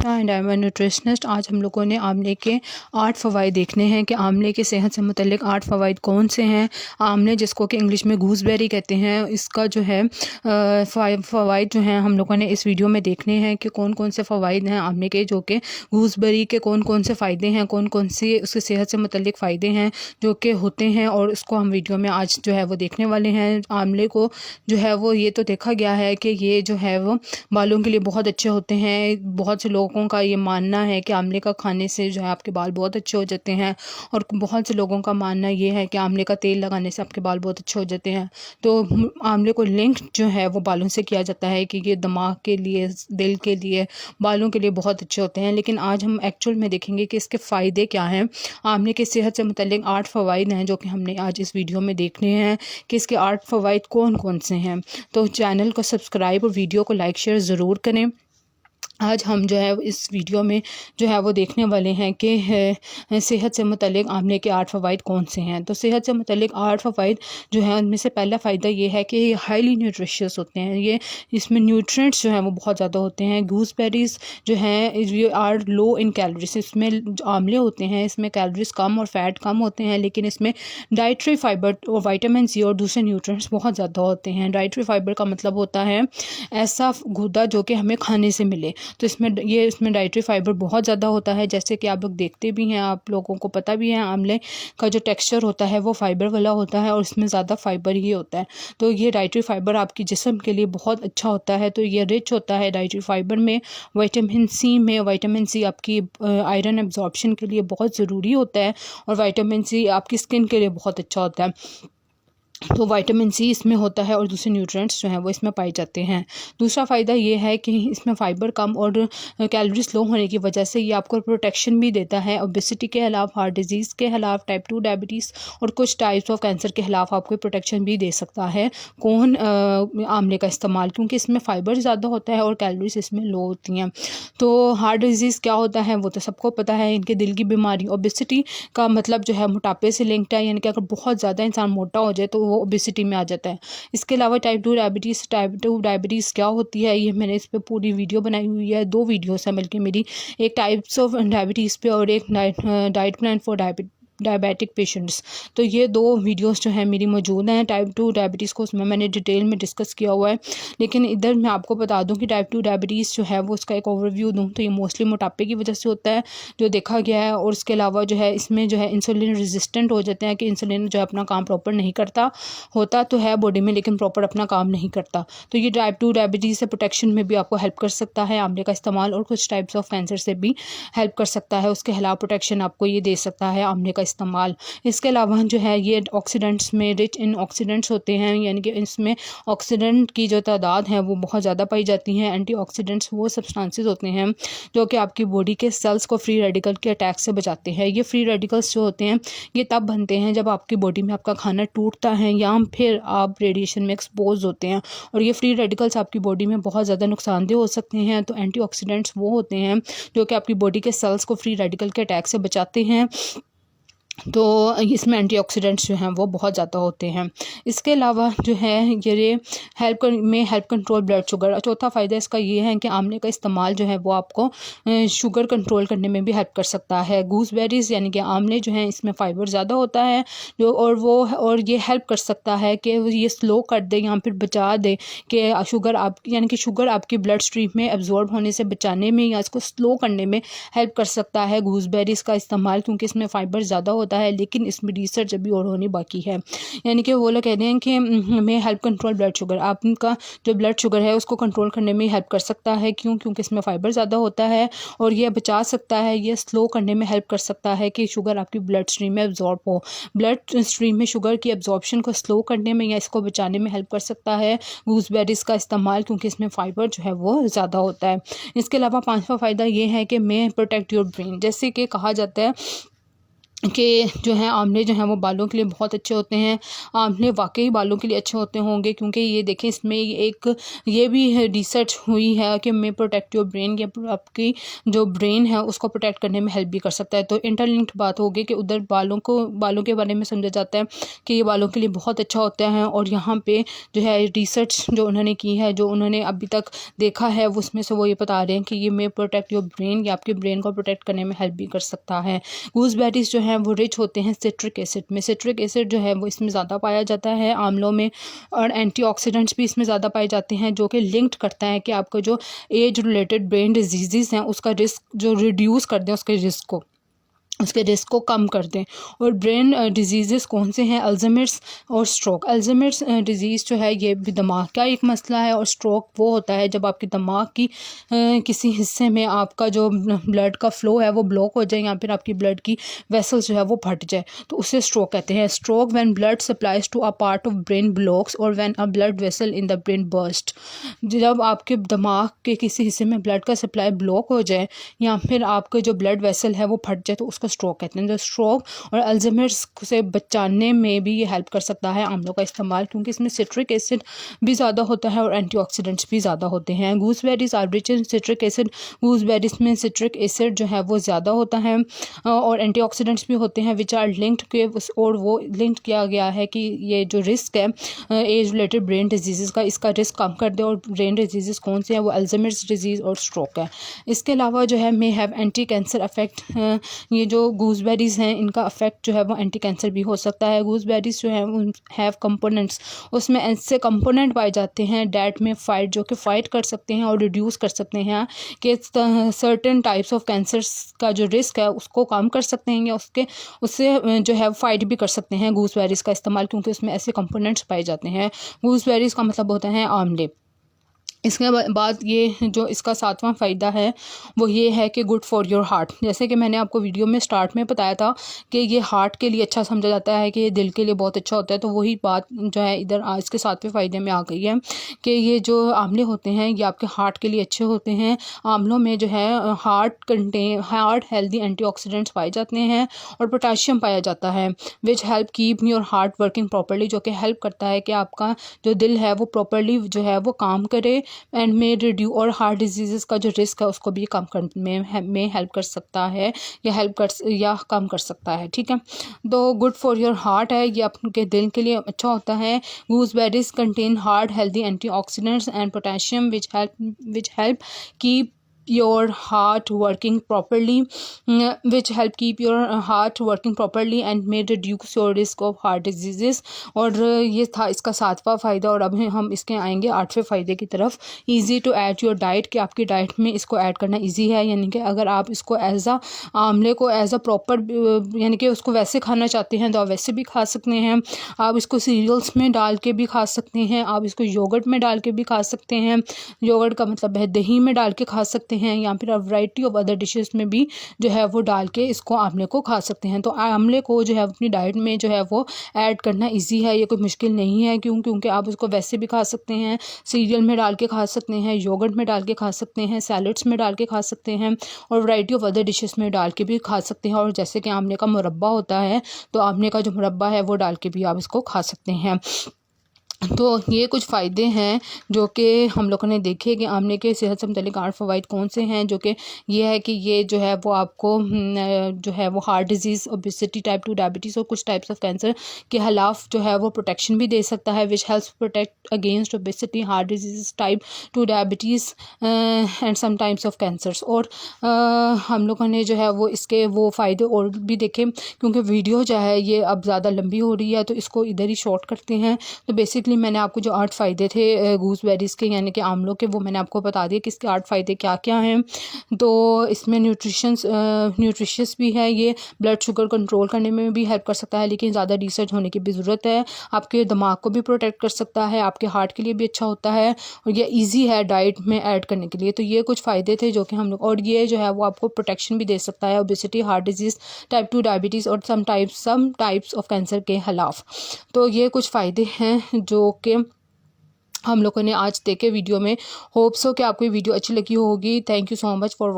And I am a nutritionist. आज हम लोगों ने आंवले के 8 फ़वाइद देखने हैं कि आंवले के सेहत से मुतल्लिक 8 फ़वाइद कौन से हैं। आंवले जिसको कि इंग्लिश में गूसबेरी कहते हैं, इसका जो है फ़वाइद जो हैं हम लोगों ने इस वीडियो में देखने हैं कि कौन कौन से फ़वाइद हैं आंवले के, जो कि गूसबेरी के कौन कौन से फ़ायदे हैं, कौन कौन से उसके सेहत से मुतल्लिक फ़ायदे हैं जो कि होते हैं, और उसको हम वीडियो में आज जो है वो देखने वाले हैं। आंवले को जो है वो ये तो देखा गया है कि ये जो है वो बालों के लिए बहुत अच्छे होते हैं। बहुत से लोगों का ये मानना है कि आंवले का खाने से जो है आपके बाल बहुत अच्छे हो जाते हैं, और बहुत से लोगों का मानना ये है कि आंवले का तेल लगाने से आपके बाल बहुत अच्छे हो जाते हैं। तो आंवले को लिंक जो है वो बालों से किया जाता है कि ये दिमाग के लिए, दिल के लिए, बालों के लिए बहुत अच्छे होते हैं। लेकिन आज हम एक्चुअल में देखेंगे कि इसके फ़ायदे क्या हैं। आंवले की सेहत से मुतल्लिक 8 फ़वाइद हैं जो कि हमने आज इस वीडियो में देखने हैं कि इसके 8 फ़वाइद कौन कौन से हैं। तो चैनल को सब्सक्राइब और वीडियो को लाइक शेयर ज़रूर करें। आज हम जो है इस वीडियो में जो है वो देखने वाले हैं कि सेहत से मुतल्लिक आंवले के 8 फ़वाइद कौन से हैं। तो सेहत से मुतल्लिक 8 फ़वाइद जो हैं उनमें से पहला फ़ायदा ये है कि ये हाईली न्यूट्रिशियस होते हैं। ये इसमें न्यूट्रिएंट्स जो हैं वो बहुत ज़्यादा होते हैं। गूसबेरीज़ जो हैं ये आर लो इन कैलोरीज। इसमें जो आंवले होते हैं इसमें कैलोरीज कम और फैट कम होते हैं, लेकिन इसमें डाइटरी फाइबर और विटामिन सी और दूसरे न्यूट्रिएंट्स बहुत ज़्यादा होते हैं। डाइटरी फाइबर का मतलब होता है ऐसा गुदा जो कि हमें खाने से मिले। तो इसमें डाइटरी फाइबर बहुत ज़्यादा होता है, जैसे कि आप लोग देखते भी हैं, आप लोगों को पता भी है आंवले का जो टेक्सचर होता है वो फाइबर वाला होता है और इसमें ज़्यादा फाइबर ही होता है। तो ये डाइटरी फाइबर आपकी जिस्म के लिए बहुत अच्छा होता है। तो ये रिच होता है डाइटरी फाइबर में, विटामिन सी में। विटामिन सी आपकी आयरन एब्जॉर्प्शन के लिए बहुत ज़रूरी होता है, और विटामिन सी आपकी स्किन के लिए बहुत अच्छा होता है। तो विटामिन सी इसमें होता है और दूसरे न्यूट्रिएंट्स जो हैं वो इसमें पाए जाते हैं। दूसरा फ़ायदा ये है कि इसमें फ़ाइबर कम और कैलोरीज लो होने की वजह से ये आपको प्रोटेक्शन भी देता है। ओबेसिटी के खिलाफ, हार्ट डिजीज़ के खिलाफ, टाइप 2 डायबिटीज़ और कुछ टाइप्स ऑफ कैंसर के खिलाफ आपको प्रोटेक्शन भी दे सकता है आंवले का इस्तेमाल, क्योंकि इसमें फ़ाइबर ज़्यादा होता है और कैलोरीज इसमें लो होती हैं। तो हार्ट डिजीज़ क्या होता है वो तो सबको पता है, इनके दिल की बीमारी। ओबेसिटी का मतलब जो है मोटापे से लिंक्ड है, यानी कि अगर बहुत ज़्यादा इंसान मोटा हो जाए तो वो ओबेसिटी में आ जाता है। इसके अलावा टाइप 2 डायबिटीज़ क्या होती है, ये मैंने इस पे पूरी वीडियो बनाई हुई है। 2 वीडियोस है बल्कि मेरी, एक टाइप्स ऑफ डायबिटीज़ पे और एक diet plan for diabetic patients. तो ये 2 वीडियोस जो हैं मेरी मौजूद हैं। टाइप 2 डायबिटीज़ को उसमें मैंने डिटेल में डिस्कस किया हुआ है, लेकिन इधर मैं आपको बता दूं कि टाइप 2 डायबिटीज़ जो है वो उसका एक ओवरव्यू दूं तो ये मोस्टली मोटापे की वजह से होता है जो देखा गया है। और इसके अलावा जो है इसमें जो है इंसुलिन रेजिस्टेंट हो जाते हैं कि इंसुलिन जो है अपना काम प्रॉपर नहीं करता, होता तो है बॉडी में लेकिन प्रॉपर अपना काम नहीं करता। तो ये टाइप 2 डायबिटीज़ से प्रोटेक्शन में भी आपको हेल्प कर सकता है आंवले का इस्तेमाल, और कुछ टाइप्स ऑफ कैंसर से भी हेल्प कर सकता है। उसके खिलाफ प्रोटेक्शन आपको ये दे सकता है आंवले का इस्तेमाल। इसके अलावा जो है ये ऑक्सीडेंट्स में रिच इन ऑक्सीडेंट्स होते हैं, यानी कि इसमें ऑक्सीडेंट की जो तादाद है वो बहुत ज़्यादा पाई जाती हैं। एंटीऑक्सीडेंट्स वो सब्सटेंसेस होते हैं जो कि आपकी बॉडी के सेल्स को फ्री रेडिकल के अटैक से बचाते हैं। ये फ्री रेडिकल्स जो होते हैं ये तब बनते हैं जब आपकी बॉडी में आपका खाना टूटता है या फिर आप रेडिएशन में एक्सपोज होते हैं, और ये फ्री रेडिकल्स आपकी बॉडी में बहुत ज़्यादा नुकसानदेह हो सकते हैं। तो एंटीऑक्सीडेंट्स वो होते हैं जो कि आपकी बॉडी के सेल्स को फ्री रेडिकल के अटैक से बचाते हैं। तो इसमें एंटीऑक्सीडेंट्स जो हैं वो बहुत ज़्यादा होते हैं। इसके अलावा जो है ये हेल्प कंट्रोल ब्लड शुगर। चौथा फ़ायदा इसका ये है कि आंवले का इस्तेमाल जो है वो आपको शुगर कंट्रोल करने में भी हेल्प कर सकता है। गूसबेरीज़ यानी कि आंवले जो हैं इसमें फ़ाइबर ज़्यादा होता है जो, और ये हेल्प कर सकता है कि ये स्लो कर दे या फिर बचा दे कि शुगर आपकी ब्लड स्ट्रीम में एब्जॉर्ब होने से बचाने में या इसको स्लो करने में हेल्प कर सकता है गूसबेरीज़ का इस्तेमाल, क्योंकि इसमें फ़ाइबर ज़्यादा होता है। लेकिन इसमें रिसर्च अभी और होनी बाकी है, यानी कि वो लोग कहते हैं कि हमें हेल्प कंट्रोल ब्लड शुगर, आपका जो ब्लड शुगर है उसको कंट्रोल करने में हेल्प कर सकता है। क्योंकि इसमें फ़ाइबर ज़्यादा होता है और ये बचा सकता है, ये स्लो करने में हेल्प कर सकता है कि शुगर आपकी ब्लड स्ट्रीम में एब्जॉर्ब हो। ब्लड स्ट्रीम में शुगर की एब्जॉर्प्शन को स्लो करने में या इसको बचाने में हेल्प कर सकता है गूसबेरीज़ का इस्तेमाल, क्योंकि इसमें फ़ाइबर जो है वो ज़्यादा होता है। इसके अलावा 5वां फ़ायदा ये है कि मे प्रोटेक्ट योर ब्रेन। जैसे कि कहा जाता है कि जो है आंवले जो हैं वो बालों के लिए बहुत अच्छे होते हैं। आंवले वाकई बालों के लिए अच्छे होते होंगे, क्योंकि ये देखें इसमें एक ये भी है रिसर्च हुई है कि मे प्रोटेक्ट योर ब्रेन, या आपकी जो ब्रेन है उसको प्रोटेक्ट करने में हेल्प भी कर सकता है। तो इंटरलिंक्ड बात होगी कि उधर बालों के बारे में समझा जाता है कि ये बालों के लिए बहुत अच्छा होता है, और यहाँ पे जो है रिसर्च जो उन्होंने की है, जो उन्होंने अभी तक देखा है, उसमें से वो ये बता रहे हैं कि ये मे प्रोटेक्ट योर ब्रेन, या आपके ब्रेन को प्रोटेक्ट करने में हेल्प भी कर सकता है। गूसबेरीज जो हैं वो रिच होते हैं सिट्रिक एसिड में। सिट्रिक एसिड जो है वो इसमें ज़्यादा पाया जाता है आंवलों में, और एंटीऑक्सीडेंट्स भी इसमें ज़्यादा पाए जाते हैं, जो कि लिंक्ड करता है कि आपका जो एज रिलेटेड ब्रेन डिजीज़ हैं उसका रिस्क जो रिड्यूस कर दें, उसके रिस्क को कम कर दें। और ब्रेन डिजीज़ कौन से हैं? अल्ज़ाइमर्स और स्ट्रोक। अल्ज़ाइमर्स डिज़ीज़ जो है ये भी दिमाग का एक मसला है, और स्ट्रोक वो होता है जब आपके दिमाग की किसी हिस्से में आपका जो ब्लड का फ़्लो है वो ब्लॉक हो जाए, या फिर आपकी ब्लड की वेसल्स जो है वो फट जाए, तो उसे स्ट्रोक कहते हैं। Stroke when blood supplies to a part of brain blocks और when a blood vessel in the brain burst. जब आपके दिमाग के किसी हिस्से में ब्लड का सप्लाई ब्लॉक हो जाए, या फिर आपके जो ब्लड वेसल है वो फट जाए, तो उसको स्ट्रोक कहते हैं। जो स्ट्रोक और अल्ज़ाइमर्स से बचाने में भी ये हेल्प कर सकता है आंवलों का इस्तेमाल, क्योंकि इसमें सिट्रिक एसिड भी ज़्यादा होता है और एंटीऑक्सीडेंट्स भी ज़्यादा होते हैं। Gooseberries are rich in citric acid. Gooseberries में सिट्रिक एसिड जो है वो ज़्यादा होता है, और एंटीऑक्सीडेंट्स भी होते हैं विच आर लिंक्ड के, और वो लिंक किया गया है कि ये जो रिस्क है एज रिलेटेड ब्रेन डिजीज़ का, इसका रिस्क कम कर दे। और ब्रेन डिजीज़ कौन से हैं? वो अल्ज़ाइमर्स डिजीज़ और स्ट्रोक है। इसके अलावा जो है may have anti cancer affect. ये जो गूसबेरीज़ हैं इनका अफेक्ट जो है वो एंटी कैंसर भी हो सकता है। गूसबेरीज़ जो है वो हैव कंपोनेंट्स, उसमें ऐसे कंपोनेंट पाए जाते हैं डेट में फाइट, जो कि फाइट कर सकते हैं और रिड्यूस कर सकते हैं कि सर्टेन टाइप्स ऑफ कैंसर्स का जो रिस्क है उसको कम कर सकते हैं, या उससे जो है फाइट भी कर सकते हैं गूसबेरीज़ का इस्तेमाल, क्योंकि उसमें ऐसे कंपोनेंट्स पाए जाते हैं। गूसबेरीज़ का मतलब होता है आंवले। इसके बाद ये जो इसका 7वां फ़ायदा है वो ये है कि गुड फॉर योर हार्ट। जैसे कि मैंने आपको वीडियो में स्टार्ट में बताया था कि ये हार्ट के लिए अच्छा समझा जाता है, कि ये दिल के लिए बहुत अच्छा होता है, तो वही बात जो है इधर आज के 7वें फ़ायदे में आ गई है कि ये जो आंवले होते हैं ये आपके हार्ट के लिए अच्छे होते हैं। आंवलों में जो है हार्ट हेल्दी एंटीऑक्सीडेंट्स पाए जाते हैं, और पोटाशियम पाया जाता है which help keep your heart working properly, जो कि हेल्प करता है कि आपका जो दिल है वो प्रॉपर्ली जो है वो काम करे, एंड में रिड्यू और हार्ट डिजीज़ का जो रिस्क है उसको भी कम करने में हेल्प कर सकता है, या कम कर सकता है। ठीक है, तो गुड फॉर योर हार्ट है, ये आपके दिल के लिए अच्छा होता है। गूसबेरीज contain heart healthy antioxidants and potassium which help keep your heart working properly and may reduce your risk of heart diseases। और ये था इसका 7वां फ़ायदा। और अब हम इसके आएंगे 8वें फ़ायदे की तरफ। Easy to add your diet, कि आपकी डाइट में इसको ऐड करना इजी है, यानी कि अगर आप इसको आंवले को एज अ प्रॉपर यानी कि उसको वैसे खाना चाहते हैं तो आप वैसे भी खा सकते हैं। आप इसको सीरियल्स में डाल के भी खा सकते हैं, आप इसको योगर्ट में डाल के भी खा सकते हैं। योगर्ट का मतलब है दही में डाल के खा सकते हैं, या फिर आप वैरायटी ऑफ अदर डिशेस में भी जो है वो डाल के इसको आंवले को खा सकते हैं। तो आंवले को जो है अपनी डाइट में जो है वो ऐड करना इजी है, ये कोई मुश्किल नहीं है। क्योंकि आप उसको वैसे भी खा सकते हैं, सीरियल में डाल के खा सकते हैं, योगर्ट में डाल के खा सकते हैं, सैलड्स में डाल के खा सकते हैं, और वैरायटी ऑफ अदर डिशेस में डाल के भी खा सकते हैं। और जैसे कि आंवले का मुरब्बा होता है, तो आंवले का जो मुरब्बा है वो डाल के भी आप इसको खा सकते हैं। तो ये कुछ फ़ायदे हैं जो कि हम लोगों ने देखे कि आंवले के सेहत से मुतल्लिक 8 फ़वाइद कौन से हैं, जो कि ये है कि ये जो है वो आपको जो है वो heart disease, obesity, type 2 diabetes और कुछ टाइप्स ऑफ कैंसर के खिलाफ जो है वो प्रोटेक्शन भी दे सकता है, which helps protect against obesity, heart disease, type 2 diabetes and some types of cancers. और हम लोगों ने जो है वो इसके वो फ़ायदे और भी देखे, क्योंकि वीडियो जो है ये अब ज़्यादा लंबी हो रही है तो इसको इधर ही शॉर्ट करते हैं। तो बेसिकली मैंने आपको जो 8 फ़ायदे थे गूसबेरीज़ के, यानी कि आंवलों के, वो मैंने आपको बता दिया कि इसके 8 फ़ायदे क्या क्या हैं। तो इसमें न्यूट्रिशियस भी है, ये ब्लड शुगर कंट्रोल करने में भी हेल्प कर सकता है, लेकिन ज़्यादा रिसर्च होने की भी ज़रूरत है। आपके दिमाग को भी प्रोटेक्ट कर सकता है, आपके हार्ट के लिए भी अच्छा होता है, और ये ईजी है डाइट में ऐड करने के लिए। तो ये कुछ फ़ायदे थे जो कि हम लोग, और ये जो है वो आपको प्रोटेक्शन भी दे सकता है obesity, heart disease, type 2 diabetes और सम टाइप्स ऑफ कैंसर के खिलाफ। तो ये कुछ फ़ायदे हैं जो कि हम लोगों ने आज देखे वीडियो में। होप सो कि आपको ये वीडियो अच्छी लगी होगी। Thank you so much for